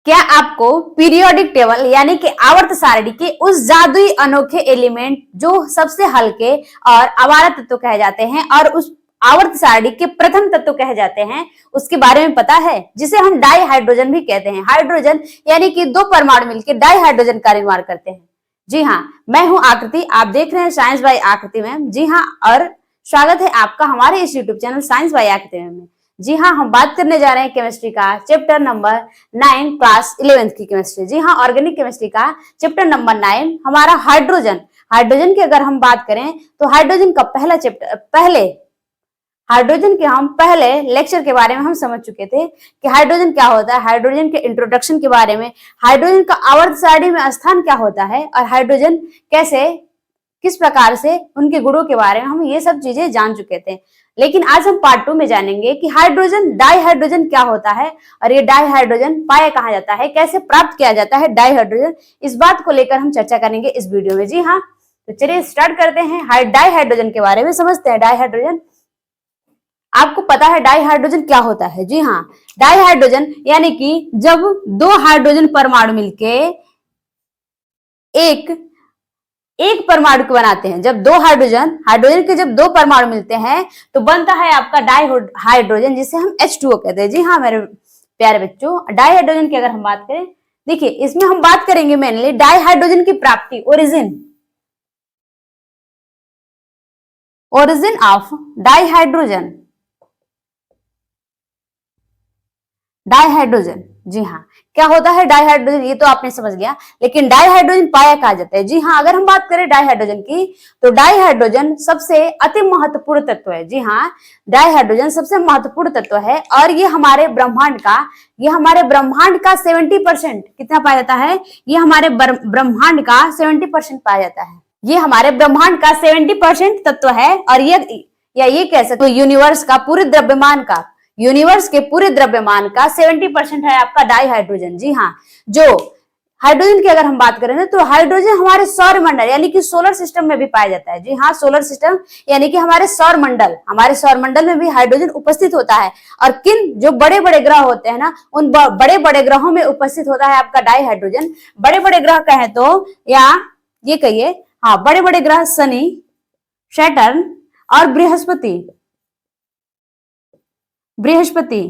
क्या आपको periodic table यानी कि आवर्त सारणी के उस जादुई अनोखे एलिमेंट जो सबसे हल्के और आवारा तत्व कहे जाते हैं और उस आवर्त सारणी के प्रथम तत्व कहे जाते हैं उसके बारे में पता है, जिसे हम डाई हाइड्रोजन भी कहते हैं। हाइड्रोजन यानी कि दो परमाणु मिलकर डाई हाइड्रोजन का निर्माण करते हैं। जी हाँ, मैं हूं आकृति, आप देख रहे हैं साइंस बाय आकृति मैम। जी हाँ, और स्वागत है आपका हमारे इस यूट्यूब चैनल साइंस बाय आकृति मैम में। जी हाँ, हम बात करने जा रहे हैं केमिस्ट्री का चैप्टर नंबर 9 क्लास 11th की केमिस्ट्री। जी हाँ, ऑर्गेनिक केमिस्ट्री का चैप्टर नंबर 9 हमारा हाइड्रोजन। हाइड्रोजन की अगर हम बात करें तो हाइड्रोजन का हाइड्रोजन के हम पहले लेक्चर के बारे में हम समझ चुके थे कि हाइड्रोजन क्या होता है, हाइड्रोजन के इंट्रोडक्शन के बारे में, हाइड्रोजन का आवर्त सारणी में स्थान क्या होता है और हाइड्रोजन कैसे किस प्रकार से उनके गुणों के बारे में हम ये सब चीजें जान चुके थे। लेकिन आज हम पार्ट 2 में जानेंगे कि हाइड्रोजन डाई हाइड्रोजन क्या होता है और ये डाई हाइड्रोजन पाया कहाँ जाता है, कैसे प्राप्त किया जाता है डाई हाइड्रोजन, इस बात को लेकर हम चर्चा करेंगे इस वीडियो में। जी हाँ, तो चलिए स्टार्ट करते हैं। डाई हाइड्रोजन के बारे में समझते हैं। डाई हाइड्रोजन, आपको पता है डाई हाइड्रोजन क्या होता है? जी हाँ, डाई हाइड्रोजन यानी कि जब दो हाइड्रोजन परमाणु मिलके एक परमाणु को बनाते हैं। जब दो हाइड्रोजन के जब दो परमाणु मिलते हैं तो बनता है आपका डाई हाइड्रोजन, जिसे हम H2O कहते हैं। जी हाँ मेरे प्यारे बच्चों, डाई हाइड्रोजन की अगर हम बात करें, देखिए इसमें हम बात करेंगे मेनली डाई हाइड्रोजन की प्राप्ति, ओरिजिन ऑफ डाई हाइड्रोजन। जी हाँ, क्या होता है डाई हाइड्रोजन ये तो आपने समझ लिया, लेकिन डाई हाइड्रोजन पाया कहा जाता है। जी हाँ, अगर हम बात करें डाई हाइड्रोजन की तो डाई हाइड्रोजन सबसे अति महत्वपूर्ण तत्व है। जी हाँ, डाई हाइड्रोजन सबसे महत्वपूर्ण तत्व है और ये हमारे ब्रह्मांड का 70% कितना पाया जाता है? ये हमारे ब्रह्मांड का 70% पाया जाता है। ये हमारे ब्रह्मांड का 70% तत्व है और ये कह सकते यूनिवर्स के पूरे द्रव्यमान का 70% है आपका डाई हाइड्रोजन। जी हाँ, जो हाइड्रोजन की अगर हम बात करें ना तो हाइड्रोजन हमारे सौर मंडल यानी कि सोलर सिस्टम में भी पाया जाता है। जी हाँ, सोलर सिस्टम यानी कि हमारे सौर मंडल में भी हाइड्रोजन उपस्थित होता है। और किन जो बड़े बड़े ग्रह होते हैं ना, उन बड़े बड़े ग्रहों में उपस्थित होता है आपका डाई हाइड्रोजन। बड़े बड़े ग्रह कहें तो या ये कहिए, हाँ, बड़े बड़े ग्रह शनि, सैटर्न और बृहस्पति,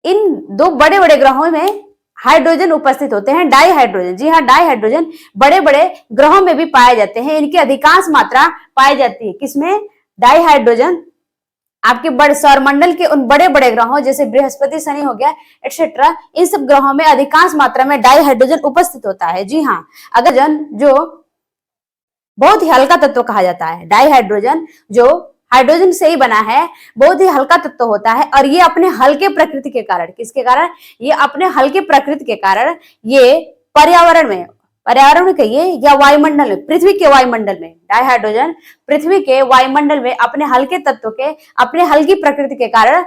इन दो बड़े बड़े ग्रहों में हाइड्रोजन उपस्थित होते हैं, डाई हाइड्रोजन। जी हाँ, डाई हाइड्रोजन बड़े बड़े ग्रहों में भी पाए जाते हैं। इनकी अधिकांश मात्रा पाई जाती है किसमें? डाई हाइड्रोजन आपके बड़े सौरमंडल के उन बड़े बड़े ग्रहों जैसे बृहस्पति, शनि हो गया एक्सेट्रा, इन सब ग्रहों में अधिकांश मात्रा में डाई हाइड्रोजन उपस्थित होता है। जी हाँ, अगर जो बहुत ही हल्का तत्व कहा जाता है, डाई हाइड्रोजन जो हाइड्रोजन से ही बना है, बहुत ही हल्का तत्व होता है और ये अपने हल्के प्रकृति के कारण, किसके कारण? ये अपने हल्के प्रकृति के कारण ये पर्यावरण में कहिए या वायुमंडल में, पृथ्वी के वायुमंडल में, डाई हाइड्रोजन पृथ्वी के वायुमंडल में अपने हल्के तत्व के, अपने हल्की प्रकृति के कारण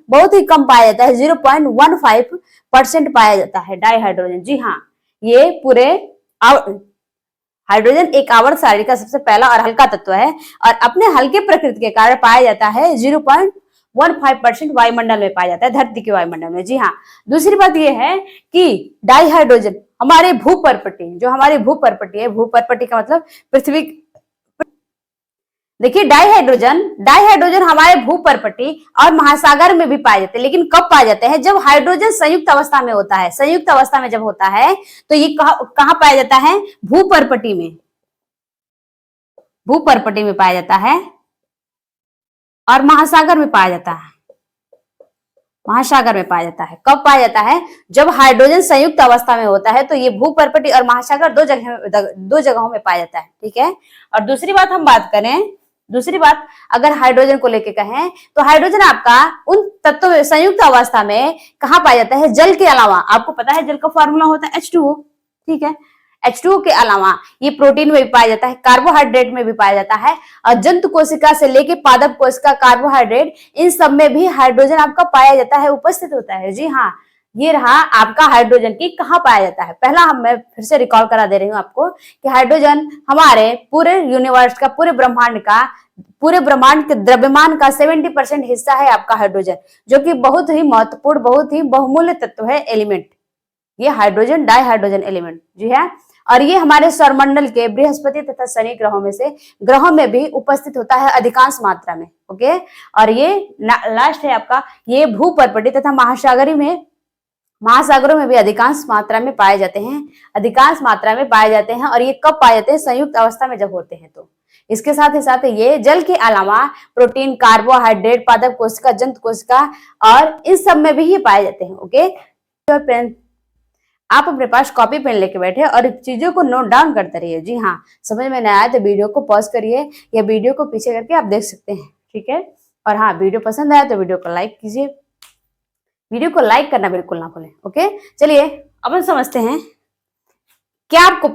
बहुत ही कम पाया जाता है, 0.15% पाया जाता है डाई हाइड्रोजन। जी हाँ, ये पूरे हाइड्रोजन एक आवर्त सारणी का सबसे पहला और हल्का तत्व है और अपने हल्के प्रकृति के कारण पाया जाता है 0.15% वायुमंडल में पाया जाता है, धरती के वायुमंडल में। जी हाँ, दूसरी बात यह है कि डाई हाइड्रोजन हमारे भूपर्पटी का मतलब पृथ्वी। देखिए डाई हाइड्रोजन हमारे भूपर्पटी और महासागर में भी पाए जाते हैं, लेकिन कब पाए जाते हैं? जब हाइड्रोजन संयुक्त अवस्था में होता है। संयुक्त अवस्था में जब होता है तो ये कहाँ पाया जाता है? भूपर्पटी में पाया जाता है और महासागर में पाया जाता है। कब पाया जाता है? जब हाइड्रोजन संयुक्त अवस्था में होता है तो ये भूपर्पटी और महासागर दो जगहों में पाया जाता है। ठीक है, और दूसरी बात अगर हाइड्रोजन को लेके कहें तो हाइड्रोजन आपका उन तत्वों में संयुक्त अवस्था में कहाँ पाया जाता है? जल के अलावा, आपको पता है जल का फॉर्मूला होता है H2O। ठीक है, H2O के अलावा ये प्रोटीन में भी पाया जाता है, कार्बोहाइड्रेट में भी पाया जाता है और जंतु कोशिका से लेके पादप कोशिका, कार्बोहाइड्रेट, इन सब में भी हाइड्रोजन आपका पाया जाता है, उपस्थित होता है। जी हाँ, ये रहा आपका हाइड्रोजन की कहाँ पाया जाता है। पहला मैं फिर से रिकॉल करा दे रही हूँ आपको कि हाइड्रोजन हमारे पूरे यूनिवर्स का, पूरे ब्रह्मांड के द्रव्यमान का 70% हिस्सा है आपका हाइड्रोजन, जो कि बहुत ही महत्वपूर्ण, बहुत ही बहुमूल्य तत्व है, एलिमेंट, ये हाइड्रोजन डाइहाइड्रोजन एलिमेंट जी है। और ये हमारे सौरमंडल के बृहस्पति तथा शनि ग्रहों में भी उपस्थित होता है अधिकांश मात्रा में। ओके, और ये लास्ट है आपका, ये भूपर्पटी तथा महासागरों में भी अधिकांश मात्रा में पाए जाते हैं। और ये कब पाए जाते हैं? संयुक्त अवस्था में जब होते हैं तो। इसके साथ ही साथ ये जल के अलावा प्रोटीन, कार्बोहाइड्रेट, पादप कोशिका, जंतु कोशिका और इन सब में भी ये पाए जाते हैं। ओके, तो आप अपने पास कॉपी पेन लेके बैठे और चीजों को नोट डाउन करते रहिए। जी हाँ, समझ में नहीं आया तो वीडियो को पॉज करिए या वीडियो को पीछे करके आप देख सकते हैं, ठीक है। और हाँ, वीडियो पसंद आया तो वीडियो को लाइक कीजिए, वीडियो को लाइक करना बिल्कुल ना भूलें। ओके, चलिए अब हम समझते हैं। क्या आपको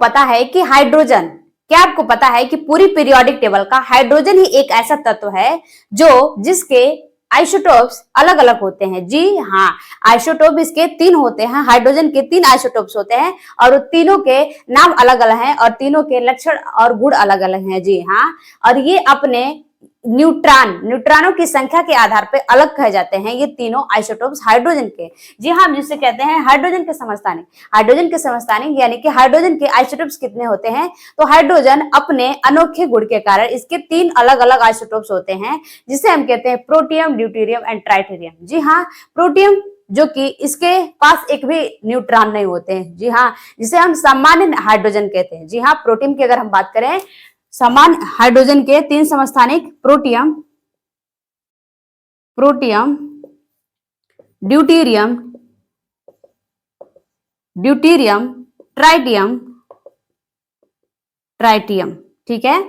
पता है कि पूरी पीरियोडिक टेबल का हाइड्रोजन ही एक ऐसा तत्व है जिसके आइसोटोप्स अलग अलग होते हैं। जी हाँ, आइसोटोप इसके 3 होते हैं, हाइड्रोजन के 3 आइसोटोप्स होते हैं और वो तीनों के नाम अलग अलग हैं और तीनों के लक्षण और गुण अलग अलग हैं। जी हाँ, और ये अपने न्यूट्रॉनों की संख्या के आधार पर अलग कहे जाते हैं, ये तीनों आइसोटोप्स हाइड्रोजन के। जी हाँ, जिसे कहते हैं हाइड्रोजन के समस्थानिक यानी कि हाइड्रोजन के आइसोटोप्स कितने होते हैं? तो हाइड्रोजन अपने अनोखे गुण के कारण इसके 3 अलग अलग आइसोटोप्स होते हैं, जिसे हम कहते हैं प्रोटियम, ड्यूटेरियम एंड ट्राइटेरियम। जी हाँ, प्रोटियम जो कि इसके पास एक भी न्यूट्रॉन नहीं होते हैं। जी हाँ, जिसे हम सामान्य हाइड्रोजन कहते हैं। जी हाँ, प्रोटियम की अगर हम बात करें, सामान्य हाइड्रोजन के 3 समस्थानिक प्रोटियम, ड्यूटेरियम, ट्राइटियम, ठीक है।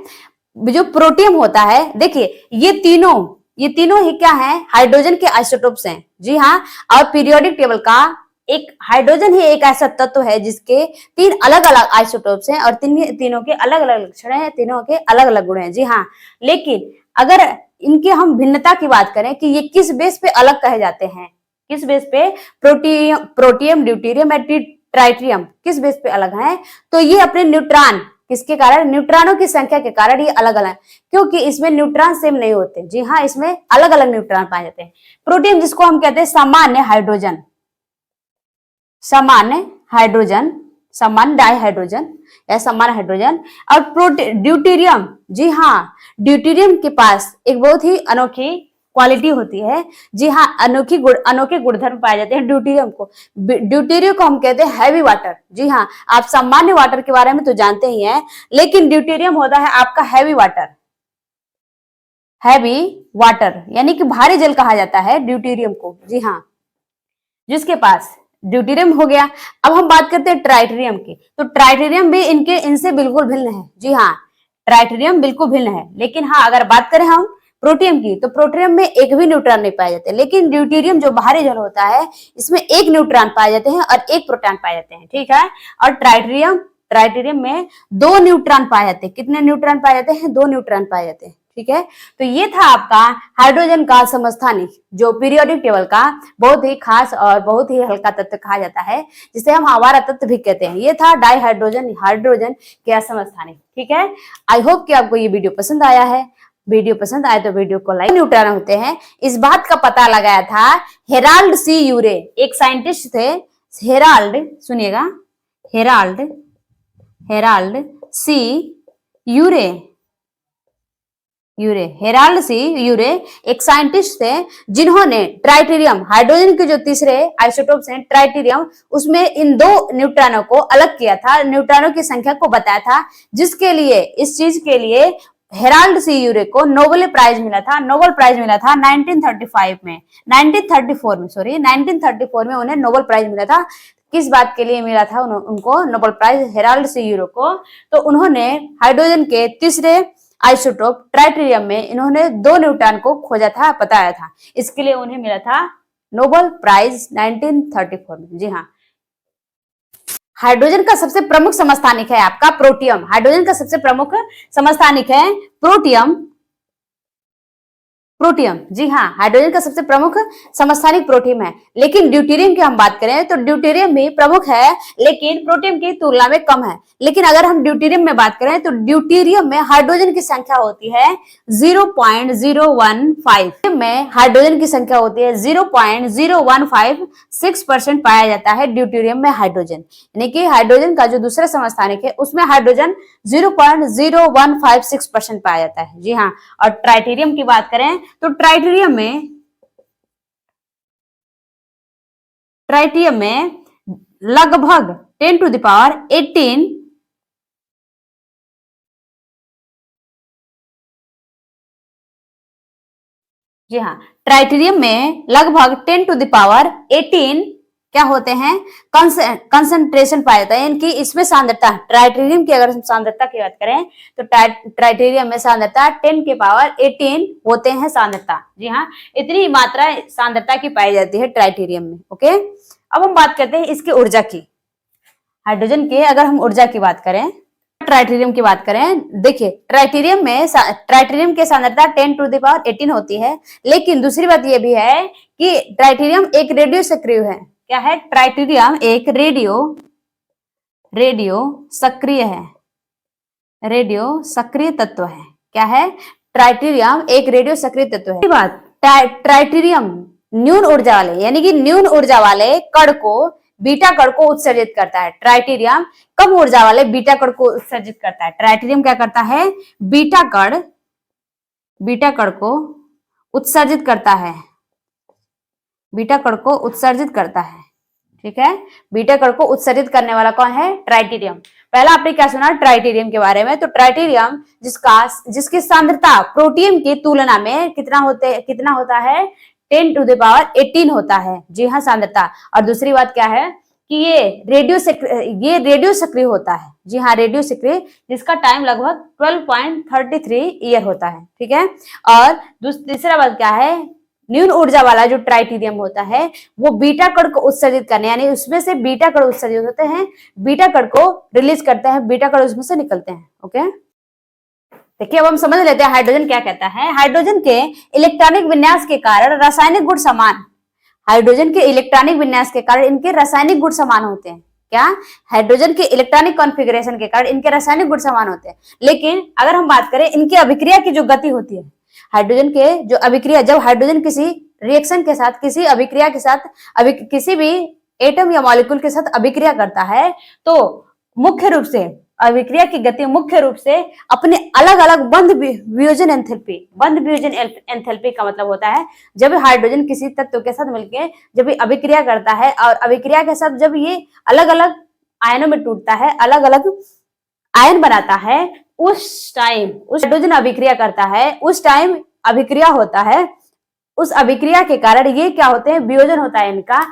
जो प्रोटियम होता है, देखिए ये तीनों ही क्या है? हाइड्रोजन के आइसोटोप्स हैं। जी हाँ, और पीरियोडिक टेबल का एक हाइड्रोजन ही एक ऐसा तत्व है जिसके 3 अलग अलग आइसोटोप्स हैं और तीनों के अलग अलग लक्षण हैं, तीनों के अलग अलग गुण हैं। जी हाँ, लेकिन अगर इनके हम भिन्नता की बात करें कि ये किस बेस पे अलग कहे जाते हैं, किस बेस पे प्रोटियम, ड्यूटेरियम और ट्राइटियम किस बेस पे अलग हैं, तो ये अपने किसके कारण? न्यूट्रॉनों की संख्या के कारण ये अलग अलग, क्योंकि इसमें न्यूट्रॉन सेम नहीं होते। जी हाँ, इसमें अलग अलग न्यूट्रॉन पाए जाते हैं। प्रोटियम जिसको हम कहते हैं सामान्य डाइहाइड्रोजन या सामान्य हाइड्रोजन, और ड्यूटेरियम, जी हाँ, ड्यूटेरियम के पास एक बहुत ही अनोखी क्वालिटी होती है। जी हाँ, अनोखे गुणधर्म पाए जाते हैं ड्यूटेरियम को हम कहते हैं हैवी वाटर। जी हाँ, आप सामान्य वाटर के बारे में तो जानते ही हैं, लेकिन ड्यूटेरियम होता है आपका हैवी वाटर यानी कि भारी जल कहा जाता है ड्यूटेरियम को। जी हाँ, जिसके पास ड्यूटेरियम हो गया। अब हम बात करते हैं ट्राइटेरियम की, तो ट्राइटेरियम भी इनसे बिल्कुल भिन्न है। जी हाँ, ट्राइटेरियम बिल्कुल भिन्न है, लेकिन हाँ, अगर बात करें हम प्रोटियम की, तो प्रोटियम में एक भी न्यूट्रॉन नहीं पाए जाते, लेकिन ड्यूटेरियम जो बाहरी जल होता है, इसमें एक न्यूट्रॉन पाए जाते हैं और एक प्रोटॉन पाए जाते हैं, ठीक है। और ट्राइटेरियम में 2 न्यूट्रॉन पाए जाते हैं। कितने न्यूट्रॉन पाए जाते हैं? 2 न्यूट्रॉन पाए जाते हैं, ठीक है। तो ये था आपका हाइड्रोजन का समस्थानिक, जो पीरियोडिक टेबल का बहुत ही खास और बहुत ही हल्का तत्व कहा जाता है, जिसे हम आवारा तत्व भी कहते हैं। ये था हाइड्रोजन के समस्थानिक, ठीक है। आई होप कि आपको ये वीडियो पसंद आया है। वीडियो पसंद आए तो वीडियो को लाइक। न्यूट्रॉन होते हैं, इस बात का पता लगाया था हेराल्ड सी यूरे, एक साइंटिस्ट थे। सुनिएगा, हेराल्ड सी यूरे एक साइंटिस्ट थे, जिन्होंने ट्राइटेरियम, हाइड्रोजन के जो तीसरे आइसोटोप्स हैं ट्राइटेरियम, उसमें इन 2 न्यूट्रॉनों को अलग किया था, न्यूट्रॉनों की संख्या को बताया था, जिसके लिए, इस चीज के लिए हेराल्ड सी यूरे को नोबेल प्राइज मिला था 1934 में उन्हें नोबेल प्राइज मिला था। किस बात के लिए मिला था उनको नोबेल प्राइज, हेराल्ड सी यूरे को? तो उन्होंने हाइड्रोजन के तीसरे आइसोटोप ट्राइटेरियम में इन्होंने 2 न्यूट्रॉन को खोजा था, बताया था, इसके लिए उन्हें मिला था नोबेल प्राइज 1934 में। जी हाँ, हाइड्रोजन का सबसे प्रमुख समस्थानिक है आपका प्रोटियम। हाइड्रोजन का सबसे प्रमुख समस्थानिक है प्रोटियम, प्रोटियम, जी हाँ, हाइड्रोजन का सबसे प्रमुख समस्थानिक प्रोटीन है। लेकिन ड्यूटेरियम की हम बात करें तो ड्यूटेरियम भी प्रमुख है, लेकिन प्रोटियम की तुलना में कम है। लेकिन अगर हम ड्यूटेरियम में बात करें तो ड्यूटेरियम में हाइड्रोजन की संख्या होती है 0.015 में हाइड्रोजन की संख्या होती है 0.0156% पाया जाता है ड्यूटेरियम में हाइड्रोजन। यानी कि हाइड्रोजन का जो दूसरा समस्थानिक है उसमें हाइड्रोजन 0.0156% पाया जाता है, जी हाँ। और ट्राइटेरियम की बात करें तो ट्राइटेरियम में लगभग 10⁻18 जी हाँ, ट्राइटेरियम में लगभग 10⁻18 क्या होते हैं, कंसंट्रेशन पाया जाता है। इनकी इसमें सांद्रता, ट्राइटेरियम की अगर हम सांद्रता की बात करें तो ट्राइटेरियम में सांद्रता 10⁻18 होते हैं सांद्रता, जी हाँ। इतनी मात्रा सांद्रता की पाई जाती है ट्राइटेरियम में। ओके, अब हम बात करते हैं इसकी ऊर्जा की। हाइड्रोजन के अगर हम ऊर्जा की बात करें, ट्राइटेरियम की बात करें, देखिए ट्राइटेरियम की सांद्रता 10⁻18 होती है। लेकिन दूसरी बात यह भी है कि ट्राइटेरियम एक रेडियो सक्रिय है। क्या है? ट्राइटेरियम एक रेडियो सक्रिय है, रेडियो सक्रिय तत्व है। क्या है? ट्राइटेरियम एक रेडियो सक्रिय तत्व है। बात, ट्राइटेरियम न्यून ऊर्जा वाले, यानी कि न्यून ऊर्जा वाले कण को, बीटा कण को उत्सर्जित करता है। ट्राइटेरियम कम ऊर्जा वाले बीटा कण को उत्सर्जित करता है। ट्राइटेरियम क्या करता है? बीटा कण को उत्सर्जित करता है, बीटा कण को उत्सर्जित करता है, ठीक है। बीटा कण को उत्सर्जित करने वाला कौन है? ट्राइटेरियम। पहला आपने क्या सुना ट्राइटेरियम के बारे में? तो ट्राइटेरियम जिसकी सांद्रता प्रोटियम की तुलना में कितना होता है? 10⁻18 होता है, जी हाँ, सांद्रता। और दूसरी बात क्या है कि ये रेडियो सक्रिय होता है, जी हाँ, रेडियो सक्रिय, जिसका टाइम लगभग 12.33 ईयर होता है, ठीक है। और तीसरा बात क्या है? न्यून ऊर्जा वाला जो ट्राइटेरियम होता है वो बीटा कण को उत्सर्जित करने, यानी उसमें से बीटा कण उत्सर्जित होते हैं, बीटा कण को रिलीज करते हैं, बीटा कण उसमें से निकलते हैं। ओके, देखिए अब हम समझ लेते हैं हाइड्रोजन क्या कहता है। हाइड्रोजन के इलेक्ट्रॉनिक विन्यास के कारण रासायनिक गुण समान, हाइड्रोजन के इलेक्ट्रॉनिक विन्यास के कारण इनके रासायनिक गुण समान होते हैं। क्या? हाइड्रोजन के इलेक्ट्रॉनिक कॉन्फ़िगरेशन के कारण इनके रासायनिक गुण समान होते हैं। लेकिन अगर हम बात करें इनकी अभिक्रिया की जो गति होती है, हाइड्रोजन के जो अभिक्रिया, जब हाइड्रोजन किसी रिएक्शन के साथ, किसी अभिक्रिया के साथ, किसी भी एटम या मॉलिक्यूल के साथ अभिक्रिया करता है तो मुख्य रूप से अभिक्रिया की गति मुख्य रूप से अपने अलग अलग बंध वियोजन एंथैल्पी का मतलब होता है जब हाइड्रोजन किसी तत्व के साथ मिलकर जब अभिक्रिया करता है और अभिक्रिया के साथ जब ये अलग अलग आयनों में टूटता है, अलग अलग आयन बनाता है, उस हाइड्रोजन अभिक्रिया करता है, उस टाइम अभिक्रिया होता है। उस अभिक्रिया के कारण ये क्या होते हैं? वियोजन होता है इनका,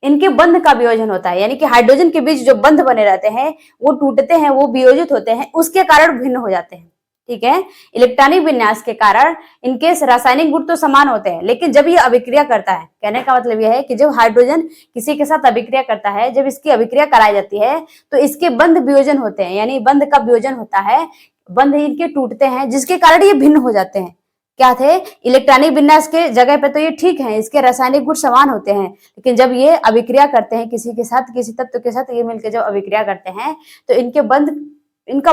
इनके बंध का वियोजन होता है, यानी कि हाइड्रोजन के बीच जो बंध बने रहते हैं वो टूटते हैं, वो वियोजित होते हैं, उसके कारण भिन्न हो जाते हैं, ठीक है। इलेक्ट्रॉनिक विन्यास के कारण इनके रासायनिक गुण तो समान होते हैं, लेकिन जब ये अभिक्रिया करता है, कहने का मतलब यह है कि जब हाइड्रोजन किसी के साथ अभिक्रिया करता है, जब इसकी अभिक्रिया कराई जाती है तो इसके बंध वियोजन होते हैं, यानी बंध का वियोजन होता है, बंध इनके टूटते हैं, जिसके कारण ये भिन्न हो जाते हैं। क्या थे? इलेक्ट्रॉनिक विन्यास के जगह पे तो ये ठीक है, इसके रासायनिक गुण समान होते हैं, लेकिन जब ये अभिक्रिया करते हैं किसी के साथ, किसी तत्व के साथ ये मिलकर जब अभिक्रिया करते हैं तो इनका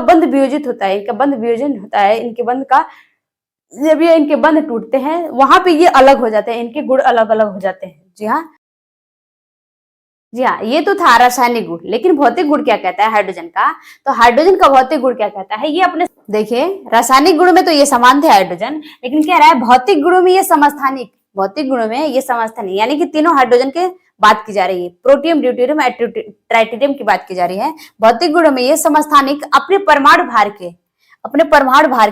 बंध वियोजित होता है, इनका बंध वियोजन होता है, इनके बंध का जब ये इनके बंध टूटते हैं वहां पे ये अलग हो जाते हैं, इनके गुण अलग अलग हो जाते हैं। जी हाँ, ये तो था रासायनिक गुण, लेकिन भौतिक गुण क्या कहता है हाइड्रोजन का? तो हाइड्रोजन का भौतिक गुण क्या कहता है? ये अपने देखिए, रासायनिक गुण में तो ये समान थे हाइड्रोजन, लेकिन क्या रहा है भौतिक गुणों में ये समस्थानिक, भौतिक गुणों में ये समस्थानिक, यानी कि तीनों हाइड्रोजन के बात की जा रही है, प्रोटियम, ड्यूटेरियम, ट्राइटेरियम की बात की जा रही है। भौतिक गुणों में ये समस्थानिक अपने परमाणु भार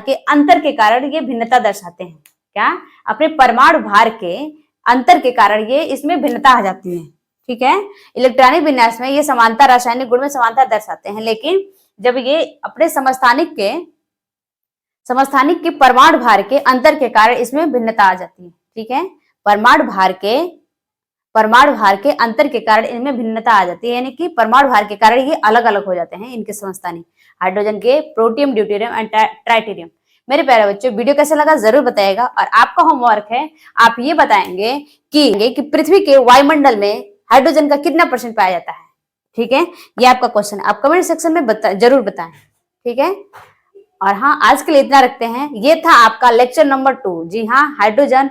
के अंतर के कारण ये भिन्नता दर्शाते हैं। क्या? अपने परमाणु भार के अंतर के कारण ये इसमें भिन्नता आ जाती है, ठीक है। इलेक्ट्रॉनिक विन्यास में ये समानता, रासायनिक गुण में समानता दर्शाते हैं, लेकिन जब ये अपने समस्थानिक के परमाणु भार के अंतर के कारण इसमें भिन्नता आ जाती है, ठीक है। परमाणु भार के अंतर के कारण इनमें भिन्नता आ जाती है, यानी कि परमाणु भार के कारण ये अलग अलग हो जाते हैं इनके समस्थानिक, हाइड्रोजन के, प्रोटियम, ड्यूटेरियम एंड ट्राइटेरियम। मेरे प्यारे बच्चों, वीडियो कैसा लगा जरूर बताइएगा। और आपका होमवर्क है, आप ये बताएंगे कि पृथ्वी के वायुमंडल में हाइड्रोजन का कितना % पाया जाता है। ठीक है, ये आपका क्वेश्चन, आप कमेंट सेक्शन में जरूर बताएं। ठीक है, और हाँ, आज के लिए इतना रखते हैं। ये था आपका लेक्चर नंबर 2। जी हाँ, hydrogen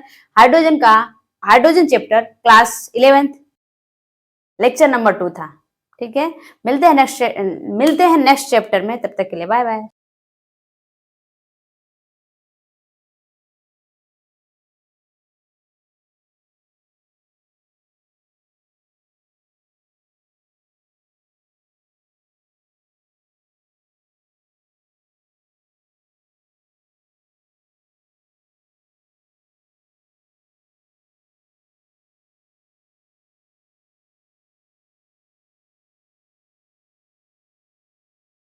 chapter class 11th lecture number 2 था। ठीक है, मिलते हैं नेक्स्ट चैप्टर में। तब तक के लिए बाय बाय।